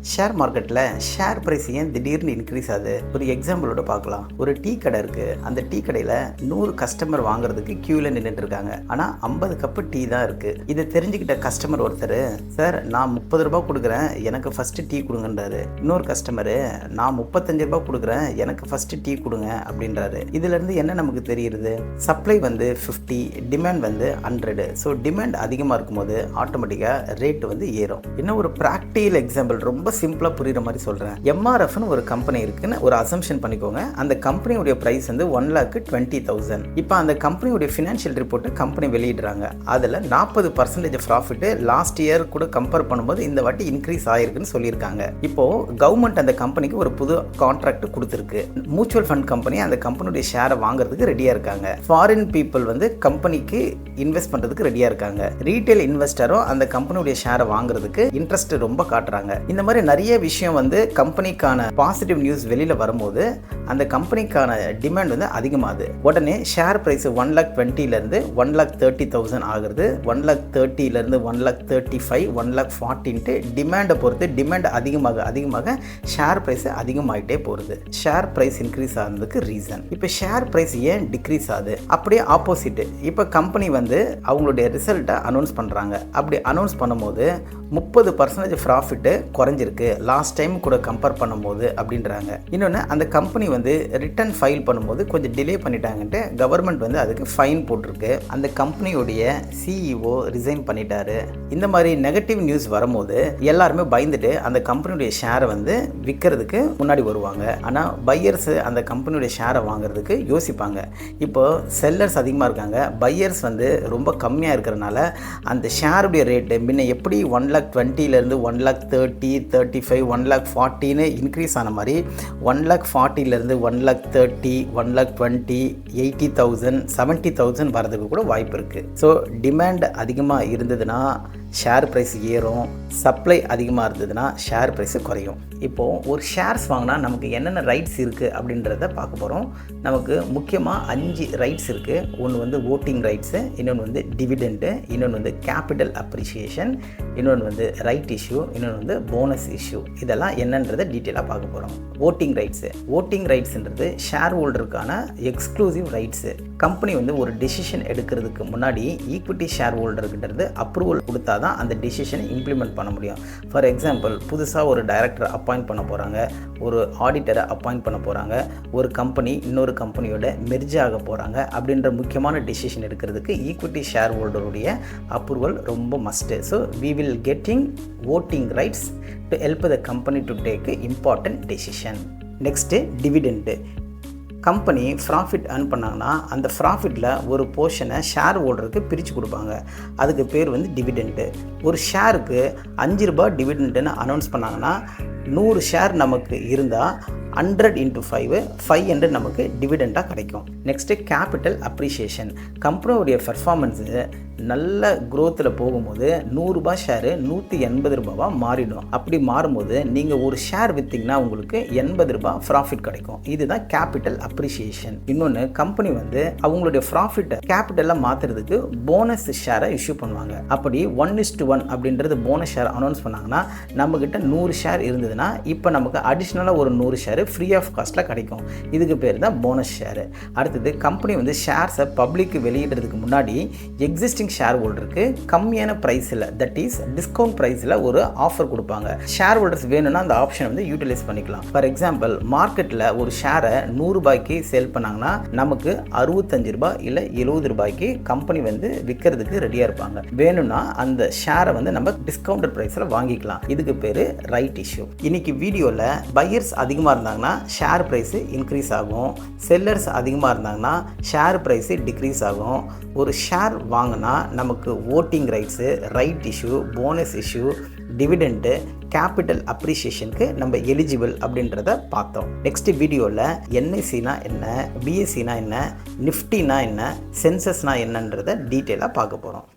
Share மார்க்கெட்டில் share price ஏன் திடீர்னு இன்க்ரீஸ் ஆகுது? ஒரு எக்ஸாம்பிளோட பார்க்கலாம். ஒரு டீ கடை இருக்குது. அந்த டீ கடையில் 100 கஸ்டமர் வாங்குறதுக்கு க்யூவில் நின்றுட்டு இருக்காங்க. ஆனால் 50 கப்பு டீ தான் இருக்குது. இதை தெரிஞ்சுக்கிட்ட கஸ்டமர் ஒருத்தர், சார் நான் 30 ரூபா கொடுக்குறேன், எனக்கு ஃபஸ்ட்டு டீ கொடுங்கன்றாரு. இன்னொரு கஸ்டமரு, நான் 35 ரூபா கொடுக்குறேன், எனக்கு ஃபஸ்ட்டு டீ கொடுங்க அப்படின்றாரு. இதிலேருந்து என்ன நமக்கு தெரியுது? சப்ளை வந்து 50, டிமாண்ட் வந்து 100. ஸோ டிமாண்ட் அதிகமாக இருக்கும்போது ஆட்டோமேட்டிக்காக ரேட்டு வந்து ஏறும். இன்னும் ஒரு ப்ராக்டிக்கல் எக்ஸாம்பிள், ரொம்ப சிம்பிளாக புரிகிற மாதிரி சொல்கிறேன். எம்ஆர்எஃப்னு ஒரு கம்பெனி இருக்குன்னு ஒரு அசம்ஷன் பண்ணிக்கோங்க. அந்த கம்பெனியுடைய ப்ரைஸ் வந்து 1,20,000. இப்போ அந்த கம்பெனியுடைய ஃபினான்ஷியல் ரிப்போர்ட்டு கம்பெனி வெளியிடுறாங்க. அதில் 40% ப்ராஃபிட்டு லாஸ்ட் இயர் கூட கம்பேர் பண்ணும்போது இந்த வாட்டி இன்க்ரீஸ் ஆகிருக்குன்னு சொல்லியிருக்காங்க. இப்போது கவர்மெண்ட் அந்த கம்பெனிக்கு ஒரு புது கான்ட்ராக்ட் கொடுத்துருக்கு. மியூச்சுவல் ஃபண்ட் கம்பெனி அந்த கம்பெனியுடைய ஷேரை வாங்குறதுக்கு ரெடியாக இருக்காங்க. ஃபாரின் பீப்புள் வந்து கம்பெனிக்கு இன்வெஸ்ட் பண்ணுறதுக்கு ரெடியாக இருக்காங்க. ரீட்டைல் இன்வெஸ்டரும் அந்த கம்பெனியுடைய ஷேரை வாங்குறதுக்கு இன்ட்ரெஸ்ட் ரொம்ப காட்டுறாங்க. இந்த மாதிரி நிறைய விஷயம் வந்து கம்பெனிக்கான பாசிட்டிவ் நியூஸ் வெளியில் வரும்போது அந்த கம்பெனிக்கான டிமாண்ட் வந்து அதிகமாகுது. உடனே ஷேர் ப்ரைஸ் 1,20,000 1,30,000 ஆகுறது. 1,30,000 1,35,000 1,40,000 டிமாண்டை பொறுத்து டிமாண்ட் அதிகமாக ஷேர் ப்ரைஸ் அதிகமாகிட்டே போகிறது. ஷேர் ப்ரைஸ் இன்க்ரீஸ் ஆகிறதுக்கு ரீசன். இப்போ ஷேர் ப்ரைஸ் ஏன் டிக்ரீஸ் ஆகுது? அப்படியே ஆப்போசிட்டு. இப்போ கம்பெனி வந்து அவங்களுடைய ரிசல்ட்டை அனௌன்ஸ் பண்ணுறாங்க. அப்படி அனௌன்ஸ் பண்ணும்போது 30% ப்ராஃபிட்டு குறைஞ்சிருக்கு லாஸ்ட் டைம் கூட கம்பேர் பண்ணும்போது அப்படின்றாங்க. இன்னொன்று, அந்த கம்பெனி வந்து ரிட்டர்ன் ஃபைல் பண்ணும்போது கொஞ்சம் டிலே பண்ணிட்டாங்கன்ட்டு கவர்மெண்ட் வந்து அதுக்கு ஃபைன் போட்டிருக்கு. அந்த கம்பெனியோடைய சிஇஓ ரிசைன் பண்ணிட்டாரு. இந்த மாதிரி நெகட்டிவ் நியூஸ் வரும்போது எல்லாருமே பயந்துட்டு அந்த கம்பெனியுடைய ஷேரை வந்து விற்கிறதுக்கு முன்னாடி வருவாங்க. ஆனால் பையர்ஸ் அந்த கம்பெனியுடைய ஷேரை வாங்குறதுக்கு யோசிப்பாங்க. இப்போ செல்லர்ஸ் அதிகமாக இருக்காங்க, பையர்ஸ் வந்து ரொம்ப கம்மியாக இருக்கிறனால அந்த ஷேருடைய ரேட்டு முன்ன எப்படி 1,20,000 1,30,000 35 1,40,000 இன்க்ரீஸ் ஆன மாதிரி 1,40,000 1,30,000 1,20,000 80,000 70,000 வரதுக்கு கூட வாய்ப்பு இருக்குது. ஸோ டிமாண்ட் அதிகமாக இருந்ததுன்னா ஷேர் ப்ரைஸ் ஏறும், சப்ளை அதிகமாக இருந்ததுன்னா ஷேர் ப்ரைஸு குறையும். இப்போது ஒரு ஷேர்ஸ் வாங்கினா நமக்கு என்னென்ன ரைட்ஸ் இருக்குது அப்படின்றத பார்க்க போகிறோம். நமக்கு முக்கியமாக 5 ரைட்ஸ் இருக்குது. ஒன்று வந்து ஓட்டிங் ரைட்ஸு, இன்னொன்று வந்து டிவிடெண்ட்டு, இன்னொன்று வந்து கேபிட்டல் அப்ரிஷியேஷன், இன்னொன்று வந்து ரைட் இஷ்யூ, இன்னொன்று வந்து போனஸ் இஷ்யூ. இதெல்லாம் என்னன்றதை டீட்டெயிலாக பார்க்க போகிறோம். Voting rights. ஓட்டிங் ரைட்ஸுன்றது ஷேர் ஹோல்டருக்கான எக்ஸ்க்ளூசிவ் ரைட்ஸு. கம்பெனி வந்து ஒரு டெசிஷன் எடுக்கிறதுக்கு முன்னாடி ஈக்விட்டி ஷேர் ஹோல்டருக்கிட்டது அப்ரூவல் கொடுத்தா தான் அந்த டெசிஷனை இம்ப்ளிமெண்ட் பண்ண முடியும். ஃபார் எக்ஸாம்பிள், புதுசாக ஒரு டைரக்டரை அப்பாயிண்ட் பண்ண போகிறாங்க, ஒரு ஆடிட்டரை அப்பாயிண்ட் பண்ண போகிறாங்க, ஒரு கம்பெனி இன்னொரு கம்பெனியோட மெர்ஜ் ஆக போகிறாங்க அப்படின்ற முக்கியமான டெசிஷன் எடுக்கிறதுக்கு ஈக்விட்டி ஷேர் ஹோல்டருடைய அப்ரூவல் ரொம்ப must. So we will getting voting rights to help the company to take important decision. Next dividend. Company profit earn பண்ணாங்கன்னா அந்த ப்ராஃபிட்டில் ஒரு போர்ஷனை ஷேர் ஹோல்டருக்கு பிரித்து கொடுப்பாங்க. அதுக்கு பேர் வந்து டிவிடெண்ட்டு. ஒரு ஷேருக்கு 5 ரூபாய் டிவிடெண்ட்டுன்னு அனௌன்ஸ் பண்ணாங்கன்னா 100 ஷேர் நமக்கு இருந்தால் 100 × 500 நமக்கு டிவிடெண்டாக கிடைக்கும். Next capital appreciation. கம்பெனியோடைய பர்ஃபார்மன்ஸு நல்ல க்ரோத்தில் போகும்போது 100 ரூபாய் ஷேரு 180 ரூபாவாக மாறிடும். அப்படி மாறும்போது நீங்கள் ஒரு ஷேர் விற்றிங்கன்னா உங்களுக்கு 80 ரூபாய் ப்ராஃபிட் கிடைக்கும். இதுதான் கேபிட்டல் அப்ரிஷியேஷன். இன்னொன்று, கம்பெனி வந்து அவங்களுடைய ப்ராஃபிட்டை கேபிட்டலாக மாற்றுறதுக்கு போனஸ் ஷேரை இஷ்யூ பண்ணுவாங்க. அப்படி 1:1 அப்படின்றது போனஸ் ஷேர் அனௌன்ஸ் பண்ணாங்கன்னா நம்மக்கிட்ட 100 ஷேர் இருந்ததுன்னா இப்போ நமக்கு அடிஷ்னலாக ஒரு 100 ஷேரு ஃப்ரீ ஆஃப் காஸ்ட்டில் கிடைக்கும். இதுக்கு பேர் தான் போனஸ் ஷேரு. அடுத்தது, கம்பெனி வந்து ஷேர்ஸை பப்ளிக்கு வெளியிடுறதுக்கு முன்னாடி எக்ஸிஸ்டிங் ஷேர் ஹோல்டருக்கு கம்மியான ப்ரைஸில், தட் இஸ் டிஸ்கவுண்ட் ப்ரைஸில் ஒரு ஆஃபர் கொடுப்பாங்க. ஷேர் ஹோல்டர்ஸ் வேணும்னா அந்த ஆப்ஷனை வந்து யூட்டிலைஸ் பண்ணிக்கலாம். ஃபார் எக்ஸாம்பிள், மார்க்கெட்டில் ஒரு ஷேரை 100 ரூபாய்க்கு சேல் பண்ணாங்கன்னா நமக்கு 65 ரூபாய் இல்லை 70 ரூபாய்க்கு கம்பெனி வந்து விற்கிறதுக்கு ரெடியாக இருப்பாங்க. வேணும்னா அந்த ஷேரை வந்து நம்ம டிஸ்கவுண்டட் ப்ரைஸில் வாங்கிக்கலாம். இதுக்கு பேர் ரைட் இஷ்யூ. இன்னைக்கு வீடியோவில் பையர்ஸ் அதிகமாக இருந்தாங்கன்னா ஷேர் ப்ரைஸு இன்க்ரீஸ் ஆகும், செல்லர்ஸ் அதிகமாக இருந்தாங்கன்னா ஷேர் ப்ரைஸு டிக்ரீஸ் ஆகும். ஒரு ஷேர் வாங்கினா நமக்கு voting rights, right issue, bonus issue, dividend, capital அப்ரிஷியேஷனுக்கு நம்ம எலிஜிபிள் அப்படின்றத பார்த்தோம். நெக்ஸ்ட் வீடியோவில் என்ஐசினா என்ன, பிஎஸ்சினா என்ன, நிஃப்டினா என்ன, சென்சஸ்னா என்னன்றதை டீட்டெயிலாக பார்க்க போகிறோம்.